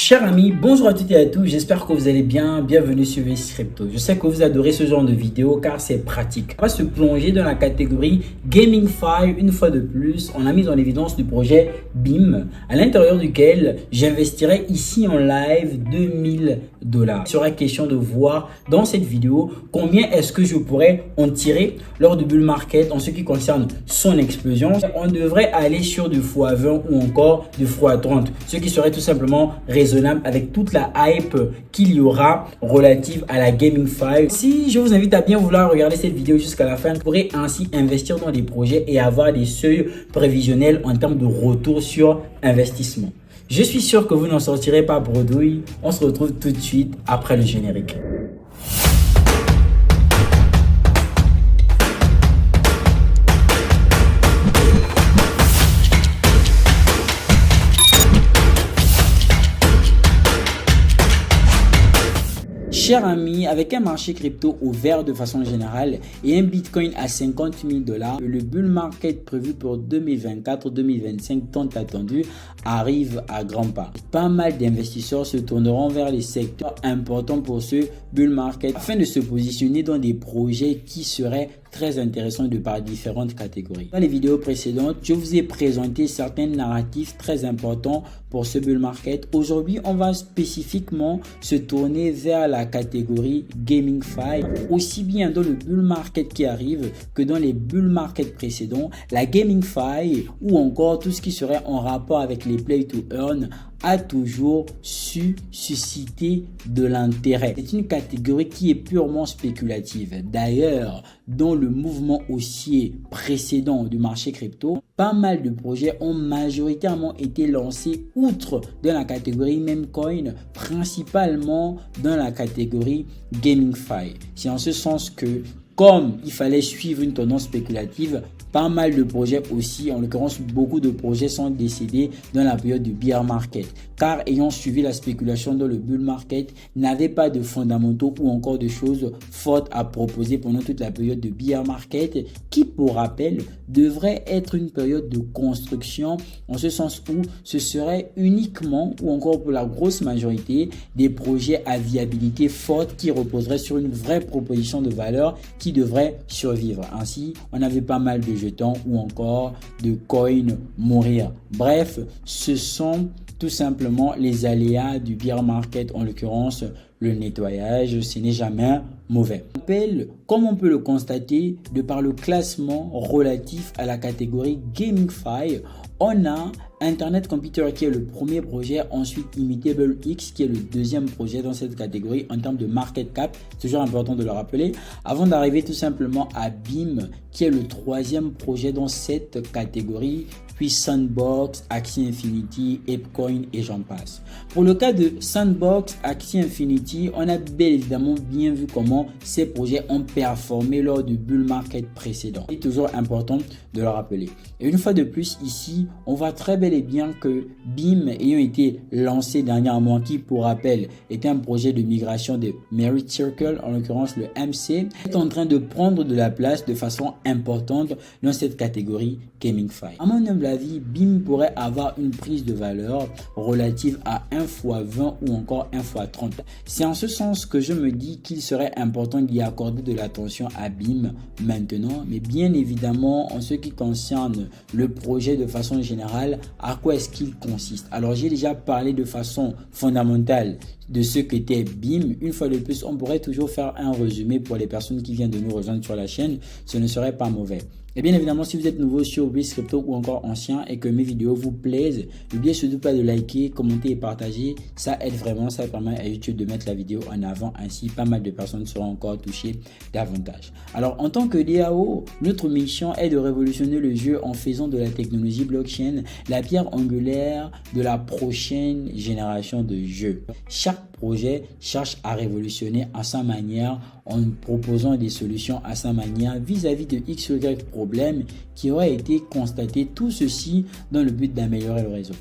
Chers amis, bonjour à toutes et à tous, j'espère que vous allez bien, bienvenue sur VS Crypto. Je sais que vous adorez ce genre de vidéos car c'est pratique. On va se plonger dans la catégorie GamingFi une fois de plus. On a mis en évidence du projet BIM à l'intérieur duquel j'investirai ici en live 2000 $. Il sera question de voir dans cette vidéo combien est-ce que je pourrais en tirer lors du bull market en ce qui concerne son explosion. On devrait aller sur du x20 ou encore du x30, ce qui serait tout simplement raisonnable avec toute la hype qu'il y aura relative à la GamingFi. Si je vous invite à bien vouloir regarder cette vidéo jusqu'à la fin, vous pourrez ainsi investir dans des projets et avoir des seuils prévisionnels en termes de retour sur investissement. Je suis sûr que vous n'en sortirez pas bredouille. On se retrouve tout de suite après le générique. Chers amis, avec un marché crypto ouvert de façon générale et un Bitcoin à 50 000 $, le bull market prévu pour 2024-2025 tant attendu arrive à grands pas. Pas mal d'investisseurs se tourneront vers les secteurs importants pour ce bull market afin de se positionner dans des projets qui seraient très intéressants de par différentes catégories. Dans les vidéos précédentes, je vous ai présenté certains narratifs très importants pour ce bull market. Aujourd'hui, on va spécifiquement se tourner vers la catégorie GamingFi. Aussi bien dans le bull market qui arrive que dans les bull market précédents, la GamingFi ou encore tout ce qui serait en rapport avec les play to earn a toujours su susciter de l'intérêt. C'est une catégorie qui est purement spéculative. D'ailleurs, dans le mouvement haussier précédent du marché crypto, pas mal de projets ont majoritairement été lancés outre dans la catégorie memecoin, principalement dans la catégorie GamingFi. C'est en ce sens que comme il fallait suivre une tendance spéculative, pas mal de projets aussi, en l'occurrence beaucoup de projets sont décédés dans la période du bear market car ayant suivi la spéculation dans le bull market, n'avaient pas de fondamentaux ou encore de choses fortes à proposer pendant toute la période de bear market qui, pour rappel, devrait être une période de construction en ce sens où ce serait uniquement ou encore pour la grosse majorité des projets à viabilité forte qui reposeraient sur une vraie proposition de valeur qui devrait survivre. Ainsi, on avait pas mal de jetons ou encore de coins mourir. Bref, ce sont tout simplement les aléas du bear market, en l'occurrence le nettoyage, ce n'est jamais mauvais. Comme on peut le constater, de par le classement relatif à la catégorie GamingFi, on a Internet Computer qui est le premier projet, ensuite Immutable X qui est le deuxième projet dans cette catégorie en termes de market cap, c'est toujours important de le rappeler, avant d'arriver tout simplement à BIM qui est le troisième projet dans cette catégorie, puis Sandbox, Axie Infinity, ApeCoin et j'en passe. Pour le cas de Sandbox, Axie Infinity, on a bel évidemment bien vu comment ces projets ont performé lors du bull market précédent. C'est toujours important de le rappeler. Et une fois de plus ici, on voit très bel et bien que BIM ayant été lancé dernièrement, qui pour rappel était un projet de migration de Merit Circle, en l'occurrence le MC, est en train de prendre de la place de façon importante dans cette catégorie GamingFi. À mon humble avis, BIM pourrait avoir une prise de valeur relative à 1 x 20 ou encore 1 x 30. C'est en ce sens que je me dis qu'il serait important d'y accorder de l'attention à BIM maintenant, mais bien évidemment en ce qui concerne le projet de façon générale, à quoi est-ce qu'il consiste? Alors j'ai déjà parlé de façon fondamentale de ce qu'était BIM. Une fois de plus, on pourrait toujours faire un résumé pour les personnes qui viennent de nous rejoindre sur la chaîne, ce ne serait pas mauvais. Et bien évidemment, si vous êtes nouveau sur VS Crypto ou encore ancien et que mes vidéos vous plaisent, n'oubliez surtout pas de liker, commenter et partager. Ça aide vraiment, ça permet à YouTube de mettre la vidéo en avant. Ainsi, pas mal de personnes seront encore touchées davantage. Alors, en tant que DAO, notre mission est de révolutionner le jeu en faisant de la technologie blockchain la pierre angulaire de la prochaine génération de jeux. Chaque projet cherche à révolutionner à sa manière en proposant des solutions à sa manière vis-à-vis de XY problèmes qui auraient été constatés, tout ceci dans le but d'améliorer le réseau.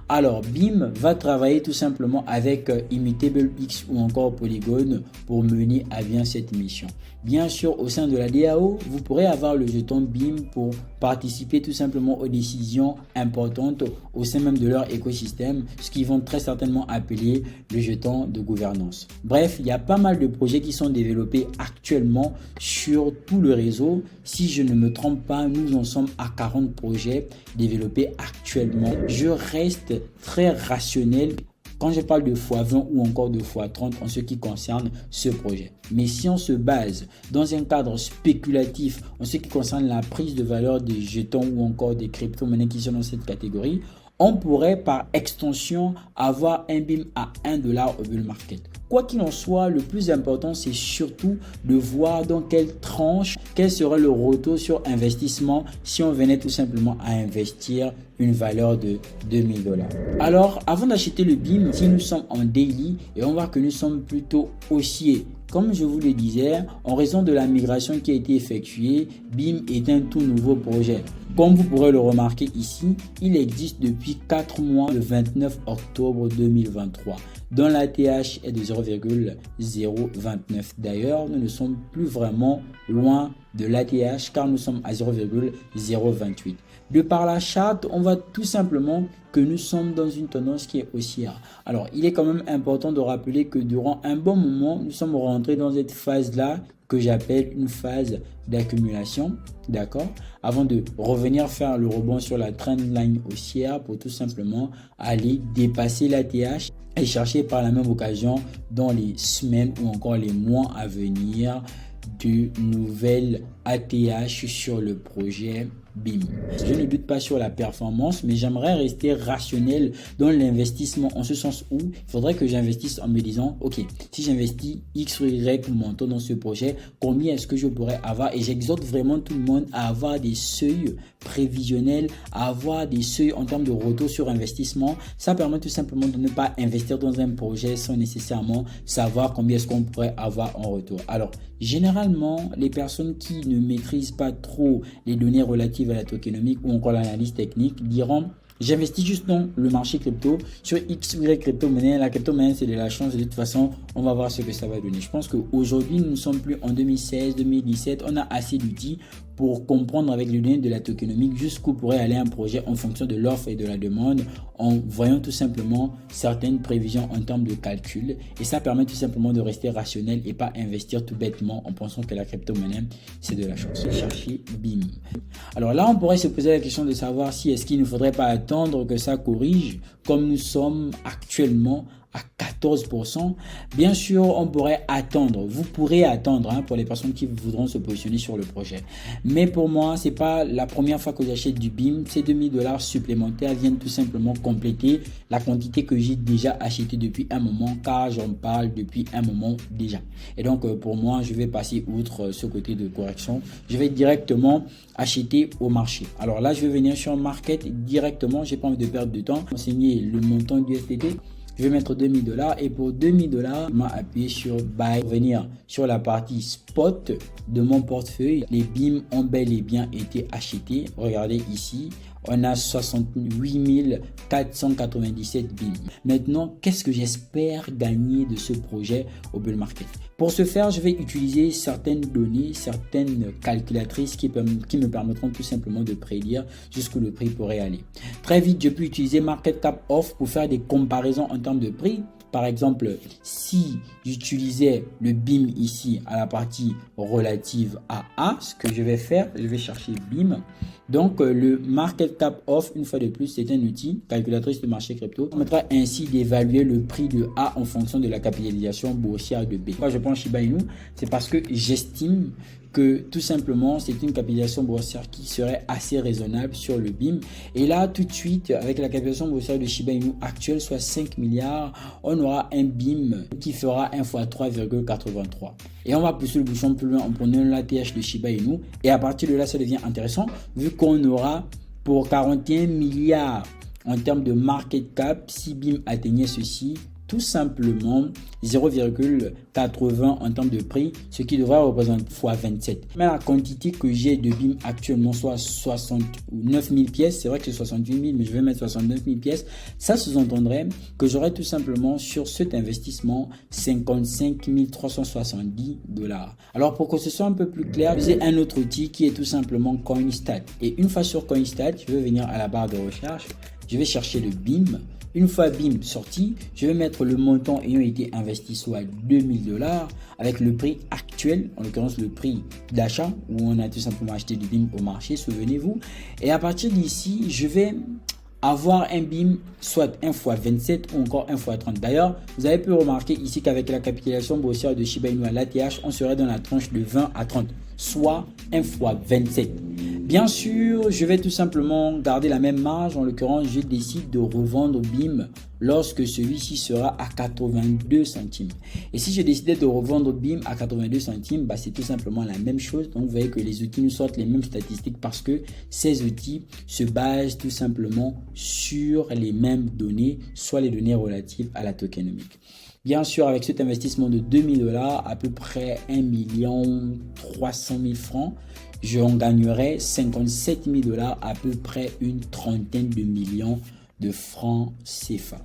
Alors, BIM va travailler tout simplement avec Immutable X ou encore Polygon pour mener à bien cette mission. Bien sûr, au sein de la DAO, vous pourrez avoir le jeton BIM pour participer tout simplement aux décisions importantes au sein même de leur écosystème, ce qu'ils vont très certainement appeler le jeton de gouvernance. Bref, il y a pas mal de projets qui sont développés actuellement sur tout le réseau. Si je ne me trompe pas, nous en sommes à 40 projets développés actuellement. Je reste très rationnel quand je parle de x20 ou encore de x30 en ce qui concerne ce projet. Mais si on se base dans un cadre spéculatif en ce qui concerne la prise de valeur des jetons ou encore des crypto-monnaies qui sont dans cette catégorie, on pourrait par extension avoir un BIM à $1 au bull market. Quoi qu'il en soit, le plus important, c'est surtout de voir dans quelle tranche, quel serait le retour sur investissement si on venait tout simplement à investir une valeur de $2000. Alors, avant d'acheter le BIM, si nous sommes en daily et on voit que nous sommes plutôt haussiers, comme je vous le disais, en raison de la migration qui a été effectuée, BIM est un tout nouveau projet. Comme vous pourrez le remarquer ici, il existe depuis 4 mois le 29 octobre 2023, dont l'ATH est de 0,029. D'ailleurs, nous ne sommes plus vraiment loin de l'ATH car nous sommes à 0,028. De par la charte, on voit tout simplement que nous sommes dans une tendance qui est haussière. Alors, il est quand même important de rappeler que durant un bon moment, nous sommes rentrés dans cette phase-là que j'appelle une phase d'accumulation, d'accord, avant de revenir faire le rebond sur la trendline haussière pour tout simplement aller dépasser l'ATH et chercher par la même occasion dans les semaines ou encore les mois à venir de nouvelles ATH sur le projet BIM. Je ne doute pas sur la performance, mais j'aimerais rester rationnel dans l'investissement en ce sens où il faudrait que j'investisse en me disant, ok, si j'investis X ou Y montant dans ce projet, combien est-ce que je pourrais avoir? Et j'exhorte vraiment tout le monde à avoir des seuils prévisionnels, à avoir des seuils en termes de retour sur investissement. Ça permet tout simplement de ne pas investir dans un projet sans nécessairement savoir combien est-ce qu'on pourrait avoir en retour. Alors, généralement, les personnes qui ne maîtrisent pas trop les données relatives à la tokenomique ou encore l'analyse technique diront: j'investis juste dans le marché crypto sur X ou Y crypto-monnaie. La crypto-monnaie, c'est de la chance et de toute façon, on va voir ce que ça va donner. Je pense qu'aujourd'hui, nous ne sommes plus en 2016, 2017. On a assez d'outils pour comprendre avec les données de la tokenomique jusqu'où pourrait aller un projet en fonction de l'offre et de la demande, en voyant tout simplement certaines prévisions en termes de calcul. Et ça permet tout simplement de rester rationnel et pas investir tout bêtement en pensant que la crypto-monnaie, c'est de la chance. Chercher BIM. Alors là, on pourrait se poser la question de savoir si est-ce qu'il ne faudrait pas attendre que ça corrige comme nous sommes actuellement à 14%. Bien sûr, on pourrait attendre. Vous pourrez attendre pour les personnes qui voudront se positionner sur le projet. Mais pour moi, c'est pas la première fois que j'achète du BIM. Ces $2000 supplémentaires viennent tout simplement compléter la quantité que j'ai déjà acheté depuis un moment, car j'en parle depuis un moment déjà. Et donc, pour moi, je vais passer outre ce côté de correction. Je vais directement acheter au marché. Alors là, je vais venir sur Market directement. J'ai pas envie de perdre de temps. Enseigner le montant du STT. Je vais mettre $2000 et pour $2000, je vais appuyer sur Buy, venir sur la partie Spot de mon portefeuille. Les BIM ont bel et bien été achetés. Regardez ici, on a 68 497 BIM. Maintenant, qu'est-ce que j'espère gagner de ce projet au bull market? Pour ce faire, je vais utiliser certaines données, certaines calculatrices qui me permettront tout simplement de prédire jusqu'où le prix pourrait aller. Très vite, je peux utiliser Market Cap Off pour faire des comparaisons en termes de prix. Par exemple, si j'utilisais le BIM ici à la partie relative à A, ce que je vais faire, je vais chercher BIM. Donc, le Market Cap Off, une fois de plus, c'est un outil, calculatrice de marché crypto, qui permettra ainsi d'évaluer le prix de A en fonction de la capitalisation boursière de B. Moi, je prends Shiba Inu, c'est parce que j'estime que tout simplement, c'est une capitalisation boursière qui serait assez raisonnable sur le BIM. Et là, tout de suite, avec la capitalisation boursière de Shiba Inu actuelle, soit 5 milliards, on aura un BIM qui fera 1 fois 3,83. Et on va pousser le bouchon plus loin en prenant l'ATH de Shiba Inu. Et à partir de là, ça devient intéressant, vu qu'on aura pour 41 milliards en termes de market cap, si BIM atteignait ceci, tout simplement 0,80 en termes de prix, ce qui devrait représenter x27. Mais la quantité que j'ai de BIM actuellement, soit 69 000 pièces, c'est vrai que c'est 68 000, mais je vais mettre 69 000 pièces, ça sous-entendrait que j'aurais tout simplement sur cet investissement 55 370 $. Alors pour que ce soit un peu plus clair, j'ai un autre outil qui est tout simplement Coinstat. Et une fois sur Coinstat, je vais venir à la barre de recherche, je vais chercher le BIM. Une fois BIM sorti, je vais mettre le montant ayant été investi, soit 2000 $, avec le prix actuel, en l'occurrence le prix d'achat, où on a tout simplement acheté du BIM au marché, souvenez-vous. Et à partir d'ici, je vais avoir un BIM soit 1 x 27 ou encore 1 x 30. D'ailleurs, vous avez pu remarquer ici qu'avec la capitalisation boursière de Shiba Inu à l'ATH, on serait dans la tranche de 20 à 30, soit 1 x 27. Bien sûr, je vais tout simplement garder la même marge. En l'occurrence, je décide de revendre BIM lorsque celui-ci sera à 82 centimes. Et si je décidais de revendre BIM à 82 centimes, c'est tout simplement la même chose. Donc, vous voyez que les outils nous sortent les mêmes statistiques parce que ces outils se basent tout simplement sur les mêmes données, soit les données relatives à la tokenomique. Bien sûr, avec cet investissement de 2000 $, à peu près 1 300 000 francs, j'en gagnerai 57 000 $, à peu près une trentaine de millions de francs CFA.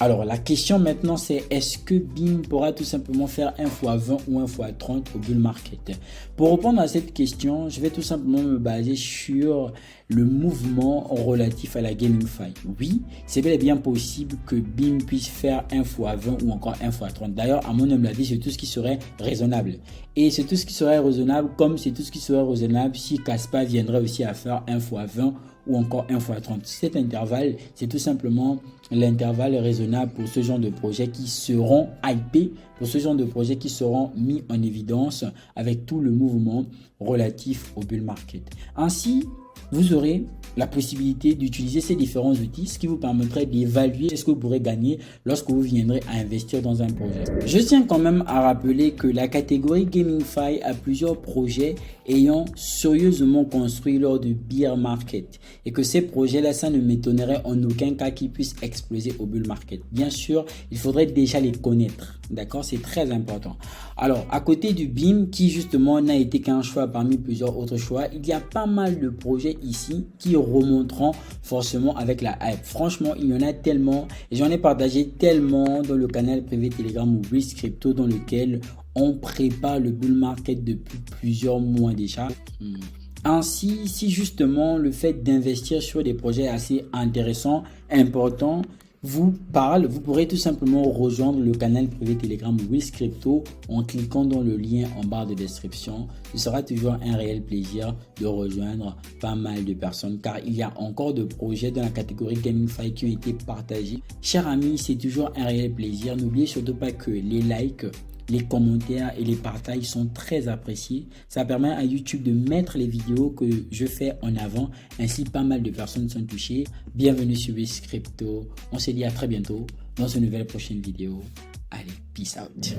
Alors, la question maintenant, c'est est-ce que BIM pourra tout simplement faire 1 x 20 ou 1 x 30 au bull market? Pour répondre à cette question, je vais tout simplement me baser sur le mouvement relatif à la GamingFi. Oui, c'est bel et bien possible que BIM puisse faire 1 x 20 ou encore 1 x 30. D'ailleurs, à mon humble avis, c'est tout ce qui serait raisonnable. Et c'est tout ce qui serait raisonnable, comme c'est tout ce qui serait raisonnable si Caspa viendrait aussi à faire 1 x 20 ou encore 1 x 30. Cet intervalle, c'est tout simplement l'intervalle raisonnable pour ce genre de projets qui seront hypés, pour ce genre de projets qui seront mis en évidence avec tout le mouvement relatif au bull market. Ainsi, vous aurez la possibilité d'utiliser ces différents outils, ce qui vous permettrait d'évaluer ce que vous pourrez gagner lorsque vous viendrez à investir dans un projet. Je tiens quand même à rappeler que la catégorie GamingFi a plusieurs projets ayant sérieusement construit lors du bear market et que ces projets-là, ça ne m'étonnerait en aucun cas qu'ils puissent exploser au bull market. Bien sûr, il faudrait déjà les connaître. D'accord, c'est très important. Alors, à côté du BIM, qui justement n'a été qu'un choix parmi plusieurs autres choix, il y a pas mal de projets ici qui remonteront forcément avec la hype. Franchement, il y en a tellement et j'en ai partagé tellement dans le canal privé Telegram ou Risk Crypto dans lequel on prépare le bull market depuis plusieurs mois déjà. Ainsi, si justement le fait d'investir sur des projets assez intéressants, importants, vous parle, vous pourrez tout simplement rejoindre le canal privé Telegram Risk Crypto en cliquant dans le lien en barre de description. Ce sera toujours un réel plaisir de rejoindre pas mal de personnes car il y a encore de projets dans la catégorie GamingFi qui ont été partagés. Chers amis, c'est toujours un réel plaisir. N'oubliez surtout pas que les likes, les commentaires et les partages sont très appréciés. Ça permet à YouTube de mettre les vidéos que je fais en avant. Ainsi, pas mal de personnes sont touchées. Bienvenue sur Risk Crypto. On se dit à très bientôt dans une nouvelle prochaine vidéo. Allez, peace out.